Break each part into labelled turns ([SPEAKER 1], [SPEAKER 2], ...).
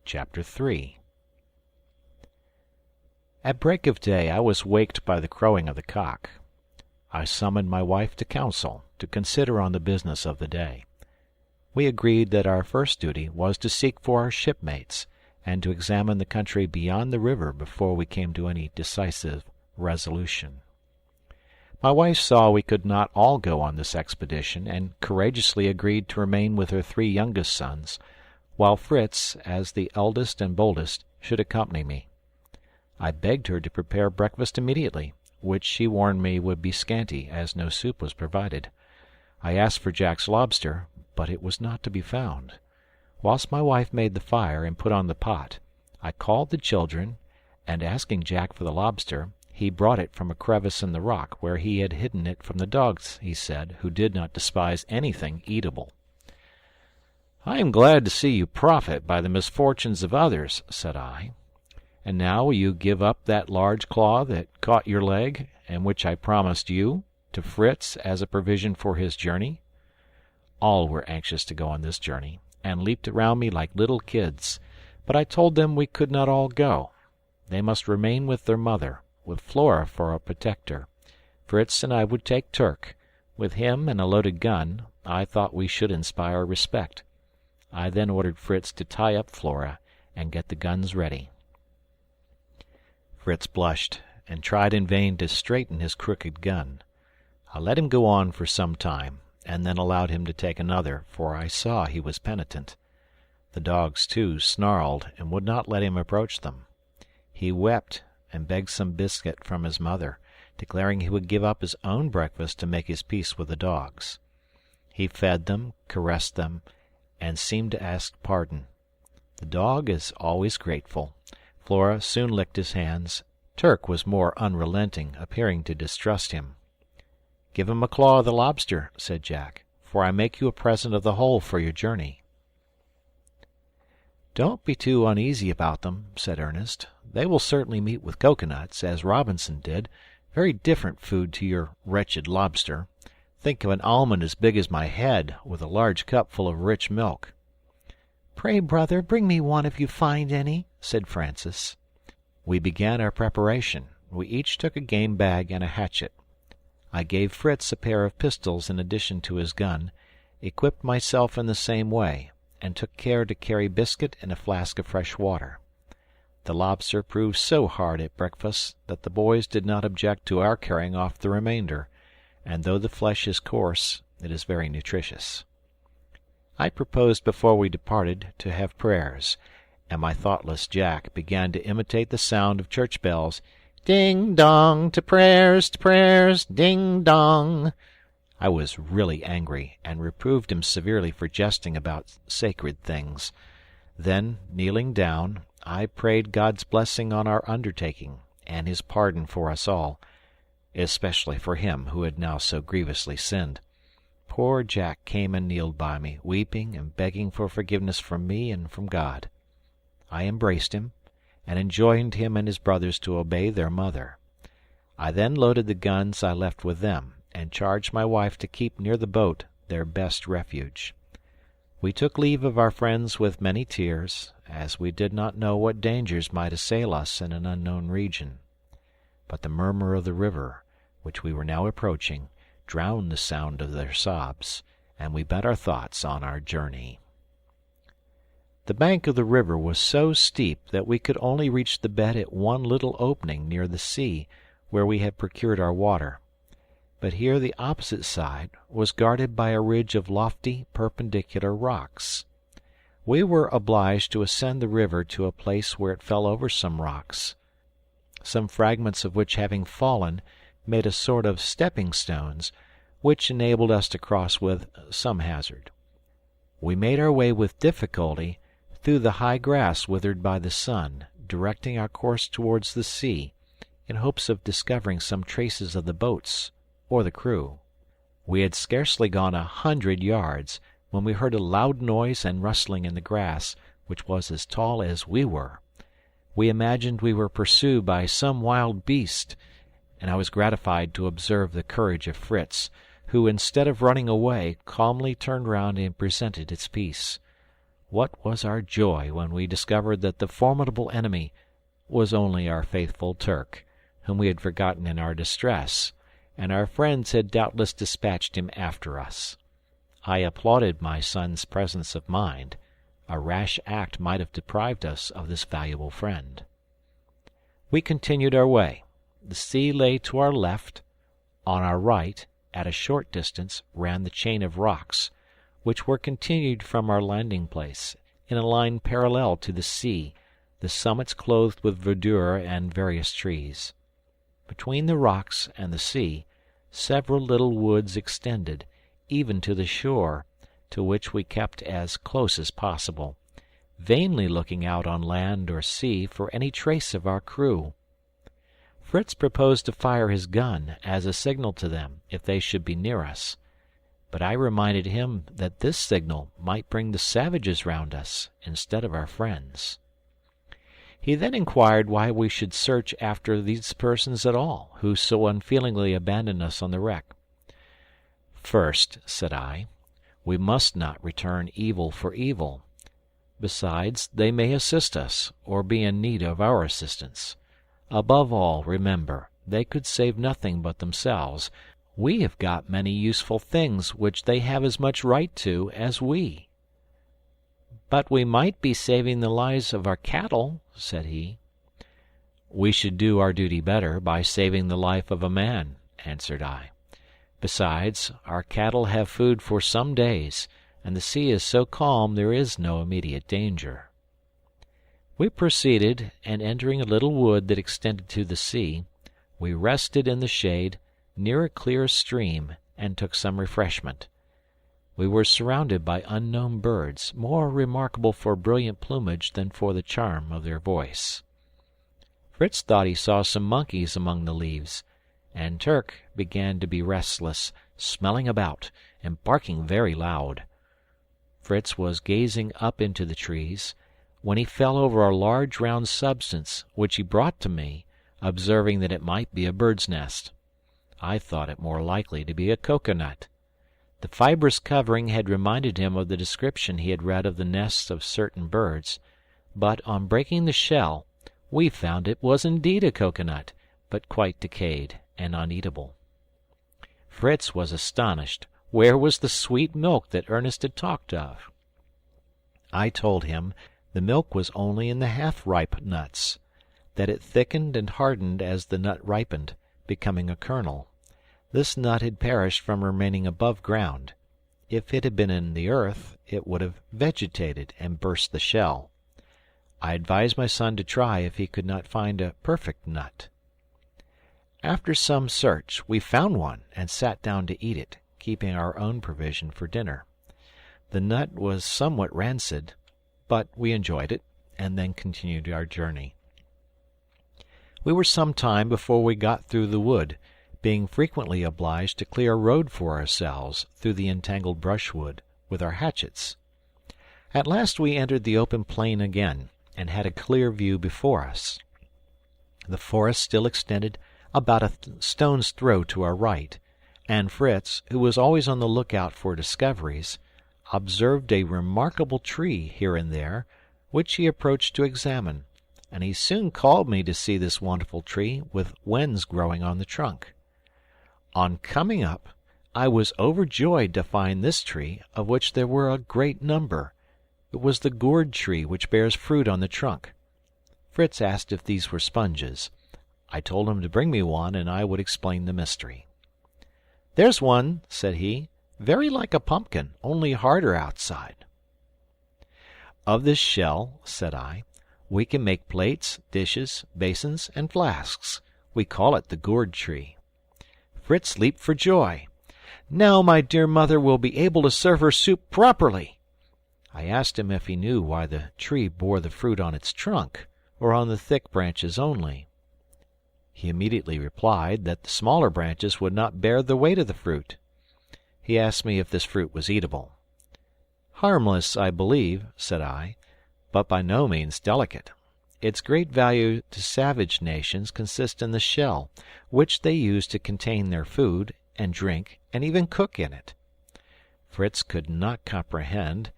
[SPEAKER 1] Chapter 3. At break of day I was waked by the crowing of the cock. I summoned my wife to council, to consider on the business of the day. We agreed that our first duty was to seek for our shipmates, and to examine the country beyond the river before we came to any decisive resolution. My wife saw we could not all go on this expedition, and courageously agreed to remain with her 3 youngest sons, while Fritz, as the eldest and boldest, should accompany me. I begged her to prepare breakfast immediately, which she warned me would be scanty, as no soup was provided. I asked for Jack's lobster, but it was not to be found. Whilst my wife made the fire and put on the pot, I called the children, and asking Jack for the lobster, he brought it from a crevice in the rock, where he had hidden it from the dogs, he said, who did not despise anything eatable. "I am glad to see you profit by the misfortunes of others," said I. "And now will you give up that large claw that caught your leg, and which I promised you, to Fritz as a provision for his journey?" All were anxious to go on this journey, and leaped around me like little kids, but I told them we could not all go. They must remain with their mother, with Flora for a protector. Fritz and I would take Turk. With him and a loaded gun, I thought we should inspire respect. I then ordered Fritz to tie up Flora and get the guns ready. Fritz blushed, and tried in vain to straighten his crooked gun. I let him go on for some time, and then allowed him to take another, for I saw he was penitent. The dogs, too, snarled, and would not let him approach them. He wept, and begged some biscuit from his mother, declaring he would give up his own breakfast to make his peace with the dogs. He fed them, caressed them, and seemed to ask pardon. The dog is always grateful. Flora soon licked his hands. Turk was more unrelenting, appearing to distrust him. "Give him a claw of the lobster," said Jack, "for I make you a present of the whole for your journey." "Don't be too uneasy about them," said Ernest. "They will certainly meet with coconuts, as Robinson did, very different food to your wretched lobster. Think of an almond as big as my head, with a large cup full of rich milk." "Pray, brother, bring me one if you find any," said Francis. We began our preparation. We each took a game bag and a hatchet. I gave Fritz a pair of pistols in addition to his gun, equipped myself in the same way, and took care to carry biscuit and a flask of fresh water. The lobster proved so hard at breakfast that the boys did not object to our carrying off the remainder, and though the flesh is coarse, it is very nutritious. I proposed before we departed to have prayers, and my thoughtless Jack began to imitate the sound of church bells. "Ding dong, to prayers, ding dong." I was really angry, and reproved him severely for jesting about sacred things. Then, kneeling down, I prayed God's blessing on our undertaking, and his pardon for us all, especially for him who had now so grievously sinned. Poor Jack came and kneeled by me, weeping and begging for forgiveness from me and from God. I embraced him, and enjoined him and his brothers to obey their mother. I then loaded the guns I left with them, and charged my wife to keep near the boat, their best refuge. We took leave of our friends with many tears, as we did not know what dangers might assail us in an unknown region. But the murmur of the river, which we were now approaching, drowned the sound of their sobs, and we bent our thoughts on our journey. The bank of the river was so steep that we could only reach the bed at one little opening near the sea, where we had procured our water. But here the opposite side was guarded by a ridge of lofty perpendicular rocks. We were obliged to ascend the river to a place where it fell over some rocks, some fragments of which having fallen made a sort of stepping-stones, which enabled us to cross with some hazard. We made our way with difficulty through the high grass withered by the sun, directing our course towards the sea, in hopes of discovering some traces of the boats or the crew. We had scarcely gone 100 yards when we heard a loud noise and rustling in the grass, which was as tall as we were. We imagined we were pursued by some wild beast, and I was gratified to observe the courage of Fritz, who, instead of running away, calmly turned round and presented its peace. What was our joy when we discovered that the formidable enemy was only our faithful Turk, whom we had forgotten in our distress, and our friends had doubtless dispatched him after us. I applauded my son's presence of mind. A rash act might have deprived us of this valuable friend. We continued our way. The sea lay to our left. On our right, at a short distance, ran the chain of rocks, which were continued from our landing place, in a line parallel to the sea, the summits clothed with verdure and various trees. Between the rocks and the sea, several little woods extended, even to the shore, to which we kept as close as possible, vainly looking out on land or sea for any trace of our crew. Fritz proposed to fire his gun as a signal to them if they should be near us, but I reminded him that this signal might bring the savages round us instead of our friends. He then inquired why we should search after these persons at all, who so unfeelingly abandoned us on the wreck. "First," said I, "we must not return evil for evil. Besides, they may assist us, or be in need of our assistance. Above all, remember, they could save nothing but themselves. We have got many useful things which they have as much right to as we." "But we might be saving the lives of our cattle," said he. "We should do our duty better by saving the life of a man," answered I. "Besides, our cattle have food for some days, and the sea is so calm there is no immediate danger." We proceeded, and entering a little wood that extended to the sea, we rested in the shade near a clear stream and took some refreshment. We were surrounded by unknown birds, more remarkable for brilliant plumage than for the charm of their voice. Fritz thought he saw some monkeys among the leaves, and Turk began to be restless, smelling about, and barking very loud. Fritz was gazing up into the trees, when he fell over a large round substance, which he brought to me, observing that it might be a bird's nest. I thought it more likely to be a cocoanut. The fibrous covering had reminded him of the description he had read of the nests of certain birds, but on breaking the shell we found it was indeed a cocoanut, but quite decayed and uneatable. Fritz was astonished. Where was the sweet milk that Ernest had talked of? I told him the milk was only in the half-ripe nuts, that it thickened and hardened as the nut ripened, becoming a kernel. This nut had perished from remaining above ground. If it had been in the earth, it would have vegetated and burst the shell. I advised my son to try if he could not find a perfect nut. After some search, we found one and sat down to eat it, keeping our own provision for dinner. The nut was somewhat rancid, but we enjoyed it, and then continued our journey. We were some time before we got through the wood, being frequently obliged to clear a road for ourselves through the entangled brushwood with our hatchets. At last we entered the open plain again, and had a clear view before us. The forest still extended about a stone's throw to our right, and Fritz, who was always on the lookout for discoveries, observed a remarkable tree here and there, which he approached to examine, and he soon called me to see this wonderful tree with wens growing on the trunk. On coming up, I was overjoyed to find this tree, of which there were a great number. It was the gourd tree which bears fruit on the trunk. Fritz asked if these were sponges. I told him to bring me one, and I would explain the mystery. "There's one," said he, "very like a pumpkin, only harder outside." "Of this shell," said I, "we can make plates, dishes, basins, and flasks. We call it the gourd tree." Fritz leaped for joy. "Now my dear mother will be able to serve her soup properly." I asked him if he knew why the tree bore the fruit on its trunk, or on the thick branches only. He immediately replied that the smaller branches would not bear the weight of the fruit. He asked me if this fruit was eatable. "Harmless, I believe," said I, "but by no means delicate. Its great value to savage nations consists in the shell, which they use to contain their food, and drink, and even cook in it." Fritz could not comprehend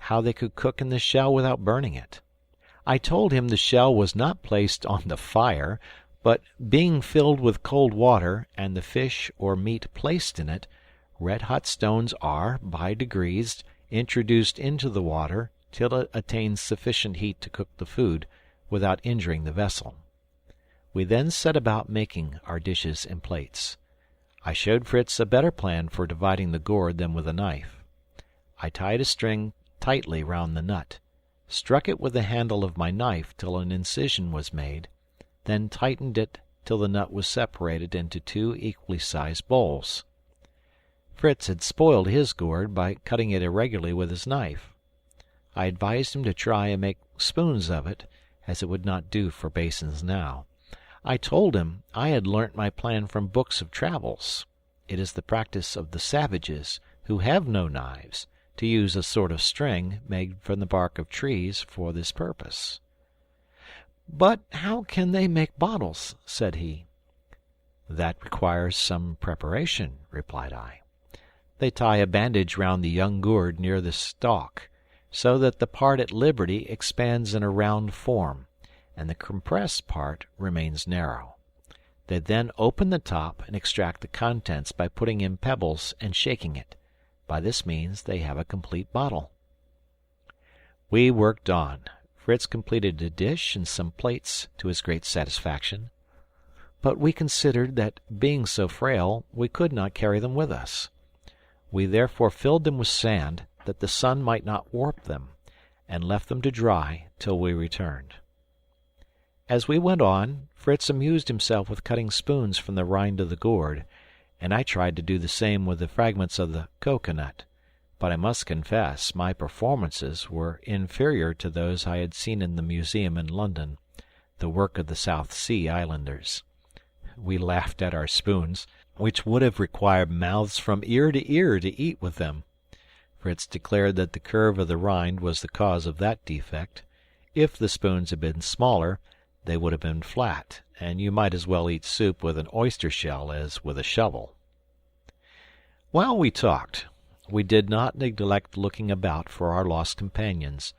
[SPEAKER 1] how they could cook in the shell without burning it. I told him the shell was not placed on the fire, but being filled with cold water and the fish or meat placed in it, red-hot stones are, by degrees, introduced into the water till it attains sufficient heat to cook the food, without injuring the vessel. We then set about making our dishes and plates. I showed Fritz a better plan for dividing the gourd than with a knife. I tied a string tightly round the nut, struck it with the handle of my knife till an incision was made, then tightened it till the nut was separated into 2 equally sized bowls. Fritz had spoiled his gourd by cutting it irregularly with his knife. I advised him to try and make spoons of it, as it would not do for basins now. I told him I had learnt my plan from books of travels. It is the practice of the savages, who have no knives, to use a sort of string made from the bark of trees for this purpose. "But how can they make bottles?" said he. "That requires some preparation," replied I. "They tie a bandage round the young gourd near the stalk, so that the part at liberty expands in a round form, and the compressed part remains narrow. They then open the top and extract the contents by putting in pebbles and shaking it. By this means they have a complete bottle." We worked on. Fritz completed a dish and some plates to his great satisfaction, but we considered that, being so frail, we could not carry them with us. We therefore filled them with sand, that the sun might not warp them, and left them to dry till we returned. As we went on, Fritz amused himself with cutting spoons from the rind of the gourd, and I tried to do the same with the fragments of the cocoanut, but I must confess my performances were inferior to those I had seen in the museum in London, the work of the South Sea Islanders. We laughed at our spoons, which would have required mouths from ear to ear to eat with them. Fritz declared that the curve of the rind was the cause of that defect. If the spoons had been smaller, they would have been flat, and you might as well eat soup with an oyster shell as with a shovel. While we talked, we did not neglect looking about for our lost companions,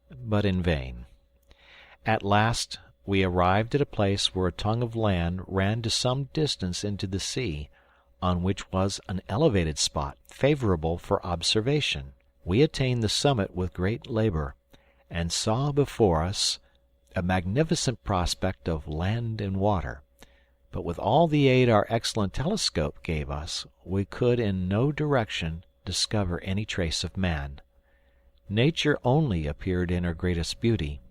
[SPEAKER 1] but in vain. At last we arrived at a place where a tongue of land ran to some distance into the sea, on which was an elevated spot favorable for observation. We attained the summit with great labor, and saw before us a magnificent prospect of land and water, but with all the aid our excellent telescope gave us, we could in no direction discover any trace of man. Nature only appeared in her greatest beauty.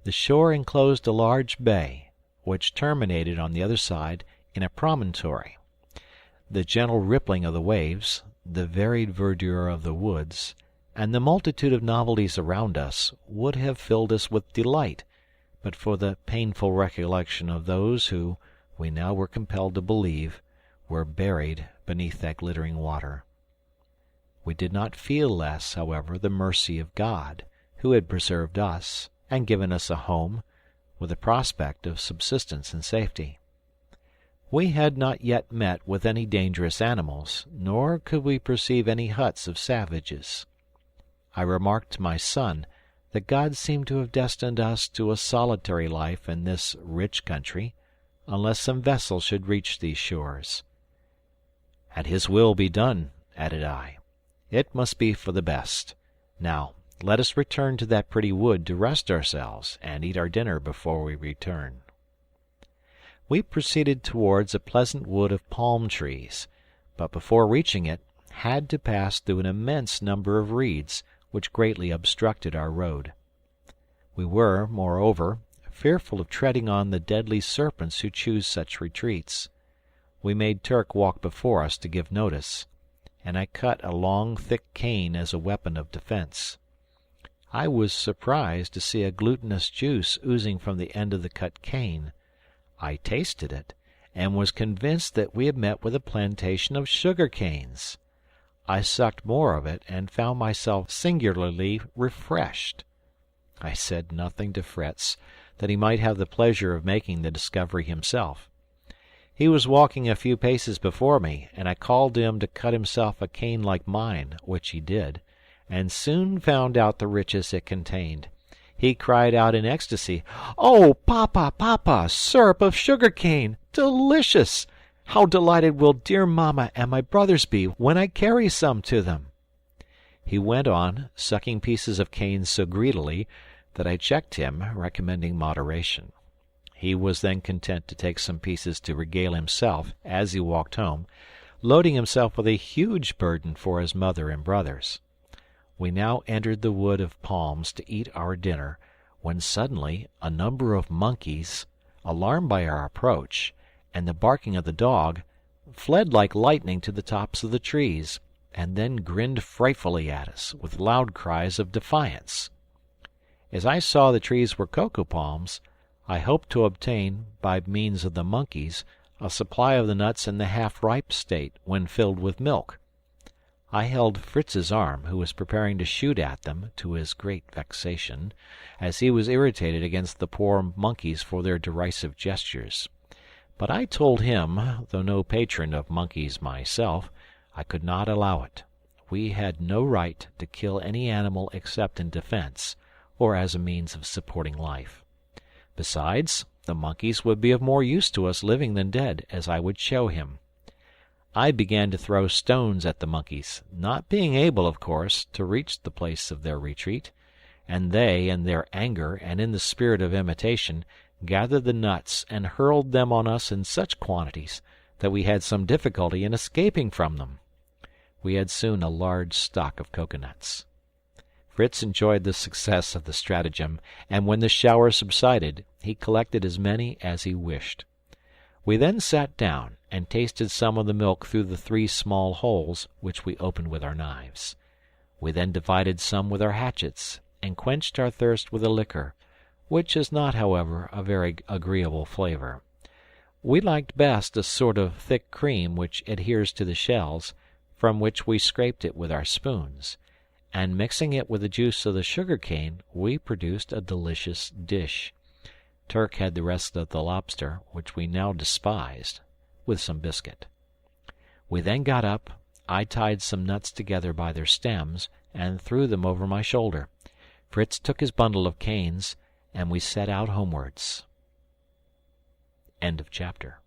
[SPEAKER 1] The shore enclosed a large bay, which terminated on the other side in a promontory. The gentle rippling of the waves, the varied verdure of the woods, and the multitude of novelties around us would have filled us with delight, but for the painful recollection of those who, we now were compelled to believe, were buried beneath that glittering water. We did not feel less, however, the mercy of God, who had preserved us, and given us a home, with a prospect of subsistence and safety. We had not yet met with any dangerous animals, nor could we perceive any huts of savages. I remarked to my son that God seemed to have destined us to a solitary life in this rich country, unless some vessel should reach these shores. "And his will be done," added I. "It must be for the best. Now, let us return to that pretty wood to rest ourselves and eat our dinner before we return." We proceeded towards a pleasant wood of palm trees, but before reaching it, had to pass through an immense number of reeds, which greatly obstructed our road. We were, moreover, fearful of treading on the deadly serpents who choose such retreats. We made Turk walk before us to give notice, and I cut a long thick cane as a weapon of defence. I was surprised to see a glutinous juice oozing from the end of the cut cane. I tasted it, and was convinced that we had met with a plantation of sugar canes. I sucked more of it, and found myself singularly refreshed. I said nothing to Fritz, that he might have the pleasure of making the discovery himself. He was walking a few paces before me, and I called to him to cut himself a cane like mine, which he did, and soon found out the riches it contained. He cried out in ecstasy, "Oh, papa, papa, syrup of sugar cane! Delicious! How delighted will dear mamma and my brothers be when I carry some to them!" He went on, sucking pieces of cane so greedily that I checked him, recommending moderation. He was then content to take some pieces to regale himself as he walked home, loading himself with a huge burden for his mother and brothers. We now entered the wood of palms to eat our dinner, when suddenly a number of monkeys, alarmed by our approach and the barking of the dog, fled like lightning to the tops of the trees, and then grinned frightfully at us, with loud cries of defiance. As I saw the trees were cocoa palms, I hoped to obtain, by means of the monkeys, a supply of the nuts in the half-ripe state, when filled with milk. I held Fritz's arm, who was preparing to shoot at them, to his great vexation, as he was irritated against the poor monkeys for their derisive gestures. But I told him, though no patron of monkeys myself, I could not allow it. We had no right to kill any animal except in defense, or as a means of supporting life. Besides, the monkeys would be of more use to us living than dead, as I would show him. I began to throw stones at the monkeys, not being able, of course, to reach the place of their retreat, and they, in their anger and in the spirit of imitation, gathered the nuts and hurled them on us in such quantities that we had some difficulty in escaping from them. We had soon a large stock of coconuts. Fritz enjoyed the success of the stratagem, and when the shower subsided, he collected as many as he wished. We then sat down and tasted some of the milk through the 3 small holes which we opened with our knives. We then divided some with our hatchets, and quenched our thirst with a liquor, which is not, however, a very agreeable flavour. We liked best a sort of thick cream which adheres to the shells, from which we scraped it with our spoons, and mixing it with the juice of the sugar cane, we produced a delicious dish. Turk had the rest of the lobster, which we now despised, with some biscuit. We then got up. I tied some nuts together by their stems and threw them over my shoulder. Fritz took his bundle of canes, and we set out homewards. End of chapter.